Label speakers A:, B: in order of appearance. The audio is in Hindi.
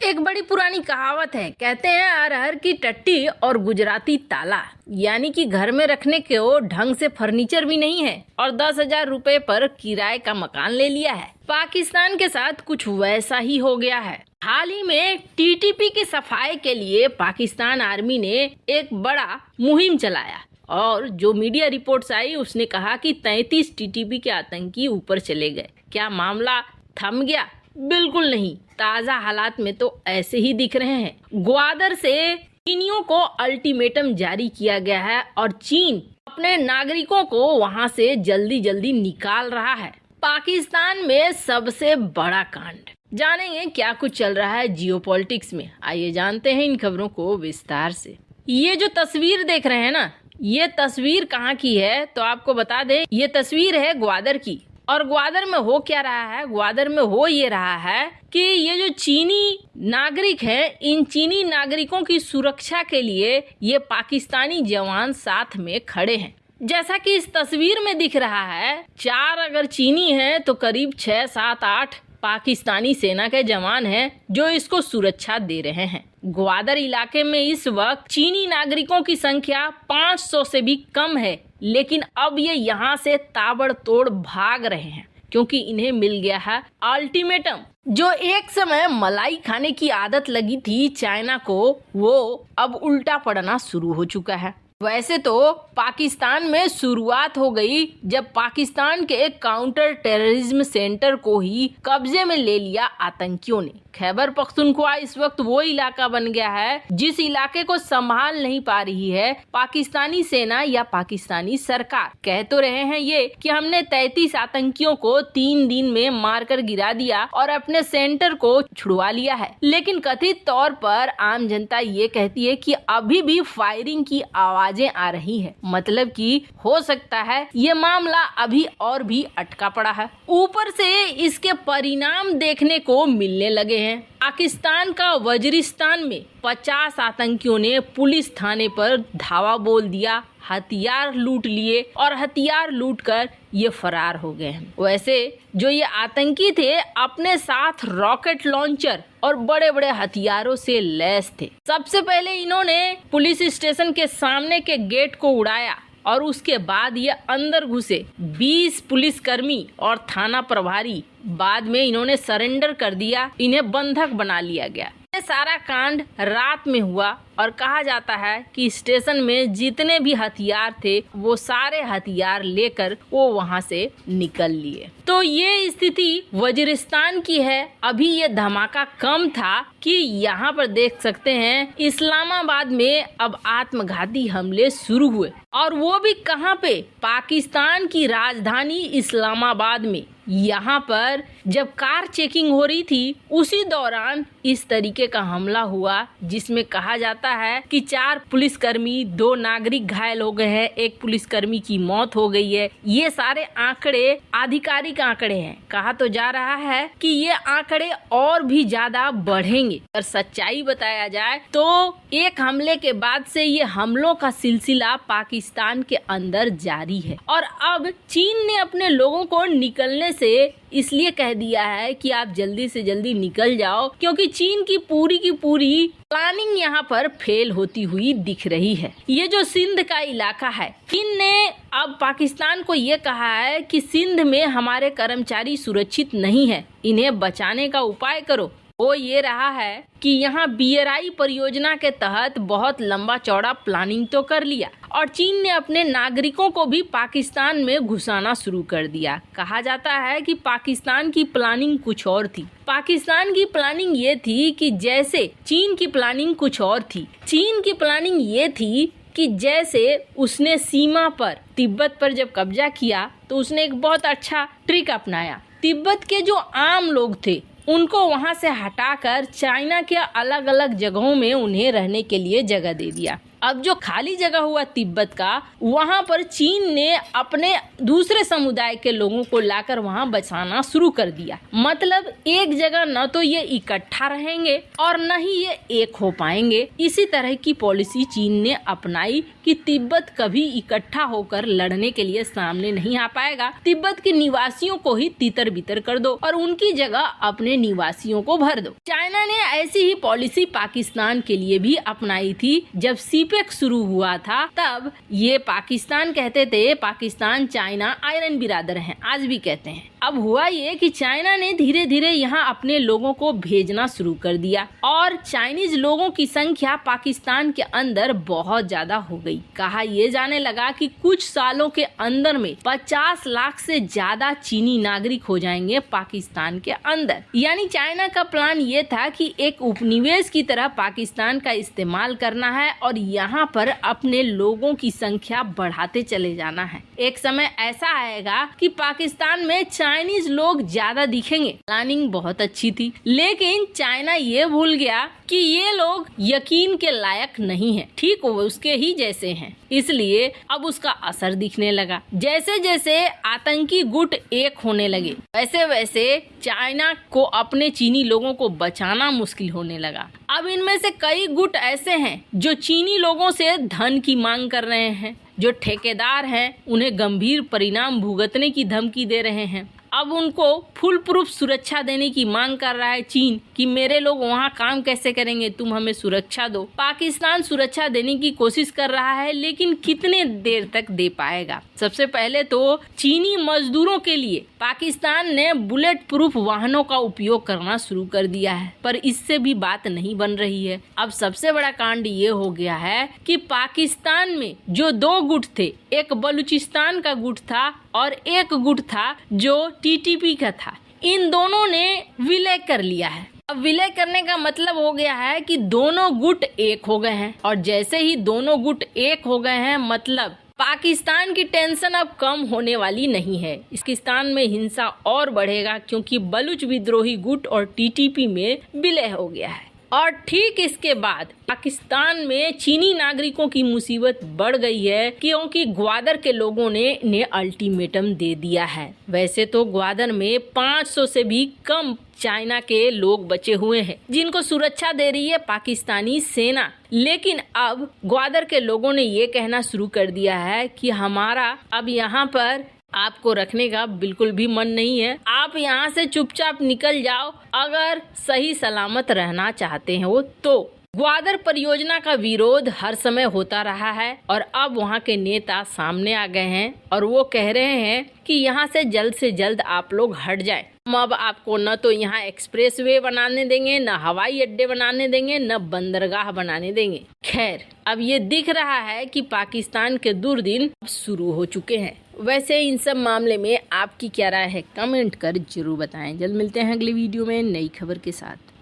A: एक बड़ी पुरानी कहावत है, कहते हैं अरहर की टट्टी और गुजराती ताला। यानी कि घर में रखने के वो ढंग से फर्नीचर भी नहीं है और 10,000 रुपए पर किराए का मकान ले लिया है। पाकिस्तान के साथ कुछ वैसा ही हो गया है। हाल ही में टीटीपी की सफाई के लिए पाकिस्तान आर्मी ने एक बड़ा मुहिम चलाया और जो मीडिया रिपोर्ट्स आई उसने कहा कि 33 टीटीपी के आतंकी ऊपर चले गए। क्या मामला थम गया? बिल्कुल नहीं। ताजा हालात में तो ऐसे ही दिख रहे हैं। ग्वादर से चीनियों को अल्टीमेटम जारी किया गया है और चीन अपने नागरिकों को वहां से जल्दी जल्दी निकाल रहा है। पाकिस्तान में सबसे बड़ा कांड। जानेंगे क्या कुछ चल रहा है जियोपॉलिटिक्स में। आइए जानते हैं इन खबरों को विस्तार से। ये जो तस्वीर देख रहे हैं ना, ये तस्वीर कहाँ की है तो आपको बता दें, ये तस्वीर है ग्वादर की। और ग्वादर में हो क्या रहा है? ग्वादर में हो ये रहा है कि ये जो चीनी नागरिक हैं, इन चीनी नागरिकों की सुरक्षा के लिए ये पाकिस्तानी जवान साथ में खड़े हैं। जैसा कि इस तस्वीर में दिख रहा है, 4 अगर चीनी हैं तो करीब 6, 7, 8 पाकिस्तानी सेना के जवान हैं जो इसको सुरक्षा दे रहे हैं। ग्वादर इलाके में इस वक्त चीनी नागरिकों की संख्या 500 से भी कम है, लेकिन अब ये यहाँ से ताबड़तोड़ भाग रहे हैं क्योंकि इन्हें मिल गया है अल्टीमेटम। जो एक समय मलाई खाने की आदत लगी थी चाइना को, वो अब उल्टा पड़ना शुरू हो चुका है। वैसे तो पाकिस्तान में शुरुआत हो गई जब पाकिस्तान के एक काउंटर टेररिज्म सेंटर को ही कब्जे में ले लिया आतंकियों ने। खैबर पख्तूनख्वा इस वक्त वो इलाका बन गया है जिस इलाके को संभाल नहीं पा रही है पाकिस्तानी सेना या पाकिस्तानी सरकार। कह तो रहे हैं ये कि हमने 33 आतंकियों को 3 दिन में मारकर गिरा दिया और अपने सेंटर को छुड़वा लिया है, लेकिन कथित तौर पर आम जनता ये कहती है कि अभी भी फायरिंग की आवाजें आ रही है। मतलब कि हो सकता है ये मामला अभी और भी अटका पड़ा है। ऊपर से इसके परिणाम देखने को मिलने लगे हैं। पाकिस्तान का वजीरिस्तान में 50 आतंकियों ने पुलिस थाने पर धावा बोल दिया, हथियार लूट लिए और हथियार लूटकर ये फरार हो गए हैं। वैसे जो ये आतंकी थे अपने साथ रॉकेट लॉन्चर और बड़े बड़े हथियारों से लैस थे। सबसे पहले इन्होंने पुलिस स्टेशन के सामने के गेट को उड़ाया और उसके बाद ये अंदर घुसे। 20 पुलिसकर्मी और थाना प्रभारी बाद में इन्होंने सरेंडर कर दिया, इन्हें बंधक बना लिया गया। ये सारा कांड रात में हुआ और कहा जाता है कि स्टेशन में जितने भी हथियार थे वो सारे हथियार लेकर वो वहां से निकल लिए। तो ये स्थिति वजीरिस्तान की है। अभी ये धमाका कम था कि यहाँ पर देख सकते हैं इस्लामाबाद में अब आत्मघाती हमले शुरू हुए और वो भी कहाँ पे? पाकिस्तान की राजधानी इस्लामाबाद में। यहाँ पर जब कार चेकिंग हो रही थी उसी दौरान इस तरीके का हमला हुआ जिसमें कहा जाता है कि 4 पुलिसकर्मी, 2 नागरिक घायल हो गए हैं, 1 पुलिसकर्मी की मौत हो गई है। ये सारे आंकड़े आधिकारिक आंकड़े हैं। कहा तो जा रहा है कि ये आंकड़े और भी ज्यादा बढ़ेंगे। अगर सच्चाई बताया जाए तो एक हमले के बाद से ये हमलों का सिलसिला पाकिस्तान के अंदर जारी है और अब चीन ने अपने लोगों को निकलने से इसलिए कह दिया है कि आप जल्दी से जल्दी निकल जाओ, क्योंकि चीन की पूरी प्लानिंग यहाँ पर फेल होती हुई दिख रही है। ये जो सिंध का इलाका है, चीन ने अब पाकिस्तान को ये कहा है कि सिंध में हमारे कर्मचारी सुरक्षित नहीं है, इन्हें बचाने का उपाय करो। वो ये रहा है कि यहाँ BRI परियोजना के तहत बहुत लंबा चौड़ा प्लानिंग तो कर लिया और चीन ने अपने नागरिकों को भी पाकिस्तान में घुसाना शुरू कर दिया। कहा जाता है कि पाकिस्तान की प्लानिंग कुछ और थी। पाकिस्तान की प्लानिंग ये थी कि जैसे चीन की प्लानिंग कुछ और थी। चीन की प्लानिंग ये थी कि जैसे उसने सीमा पर तिब्बत पर जब कब्जा किया तो उसने एक बहुत अच्छा ट्रिक अपनाया। तिब्बत के जो आम लोग थे उनको वहां से हटाकर चाइना के अलग अलग जगहों में उन्हें रहने के लिए जगह दे दिया। अब जो खाली जगह हुआ तिब्बत का, वहाँ पर चीन ने अपने दूसरे समुदाय के लोगों को लाकर वहाँ बसाना शुरू कर दिया। मतलब एक जगह न तो ये इकट्ठा रहेंगे और न ही ये एक हो पाएंगे। इसी तरह की पॉलिसी चीन ने अपनाई कि तिब्बत कभी इकट्ठा होकर लड़ने के लिए सामने नहीं आ पाएगा। तिब्बत के निवासियों को ही तितर बितर कर दो और उनकी जगह अपने निवासियों को भर दो। चाइना ने ऐसी ही पॉलिसी पाकिस्तान के लिए भी अपनाई थी। जब सीपेक शुरू हुआ था तब ये पाकिस्तान कहते थे पाकिस्तान चाइना आयरन बिरादर हैं, आज भी कहते हैं। अब हुआ ये कि चाइना ने धीरे धीरे यहाँ अपने लोगों को भेजना शुरू कर दिया और चाइनीज लोगों की संख्या पाकिस्तान के अंदर बहुत ज्यादा हो गई। कहा यह जाने लगा कि कुछ सालों के अंदर में 50 लाख से ज्यादा चीनी नागरिक हो जाएंगे पाकिस्तान के अंदर। यानी चाइना का प्लान ये था कि एक उपनिवेश की तरह पाकिस्तान का इस्तेमाल करना है और यहाँ पर अपने लोगों की संख्या बढ़ाते चले जाना है। एक समय ऐसा आएगा कि पाकिस्तान में चाइनीज लोग ज्यादा दिखेंगे। प्लानिंग बहुत अच्छी थी, लेकिन चाइना ये भूल गया कि ये लोग यकीन के लायक नहीं है, ठीक उसके ही जैसे हैं। इसलिए अब उसका असर दिखने लगा। जैसे जैसे आतंकी गुट एक होने लगे, वैसे वैसे चाइना को अपने चीनी लोगों को बचाना मुश्किल होने लगा। अब इनमें से कई गुट ऐसे हैं जो चीनी लोगों से धन की मांग कर रहे हैं। जो ठेकेदार हैं उन्हें गंभीर परिणाम भुगतने की धमकी दे रहे हैं। अब उनको फुल प्रूफ सुरक्षा देने की मांग कर रहा है चीन कि मेरे लोग वहाँ काम कैसे करेंगे, तुम हमें सुरक्षा दो। पाकिस्तान सुरक्षा देने की कोशिश कर रहा है, लेकिन कितने देर तक दे पाएगा। सबसे पहले तो चीनी मजदूरों के लिए पाकिस्तान ने बुलेट प्रूफ वाहनों का उपयोग करना शुरू कर दिया है, पर इससे भी बात नहीं बन रही है। अब सबसे बड़ा कांड ये हो गया है कि पाकिस्तान में जो दो गुट थे, एक बलूचिस्तान का गुट था और एक गुट था जो टीटीपी का था, इन दोनों ने विलय कर लिया है। अब विलय करने का मतलब हो गया है कि दोनों गुट एक हो गए हैं और जैसे ही दोनों गुट एक हो गए हैं मतलब पाकिस्तान की टेंशन अब कम होने वाली नहीं है। पाकिस्तान में हिंसा और बढ़ेगा क्योंकि बलूच विद्रोही गुट और टीटीपी में विलय हो गया है। और ठीक इसके बाद पाकिस्तान में चीनी नागरिकों की मुसीबत बढ़ गई है क्योंकि ग्वादर के लोगों ने अल्टीमेटम दे दिया है। वैसे तो ग्वादर में 500 से भी कम चाइना के लोग बचे हुए हैं जिनको सुरक्षा दे रही है पाकिस्तानी सेना, लेकिन अब ग्वादर के लोगों ने ये कहना शुरू कर दिया है कि हमारा अब यहाँ पर आपको रखने का बिल्कुल भी मन नहीं है, आप यहाँ से चुपचाप निकल जाओ अगर सही सलामत रहना चाहते हो तो। ग्वादर परियोजना का विरोध हर समय होता रहा है और अब वहाँ के नेता सामने आ गए हैं और वो कह रहे हैं कि यहाँ से जल्द आप लोग हट जाएं। हम अब आपको न तो यहाँ एक्सप्रेस वे बनाने देंगे, न हवाई अड्डे बनाने देंगे, न बंदरगाह बनाने देंगे। खैर, अब ये दिख रहा है कि पाकिस्तान के दुर्दिन शुरू हो चुके हैं। वैसे इन सब मामले में आपकी क्या राय है, कमेंट कर जरूर बताएं। जल्द मिलते हैं अगली वीडियो में नई खबर के साथ।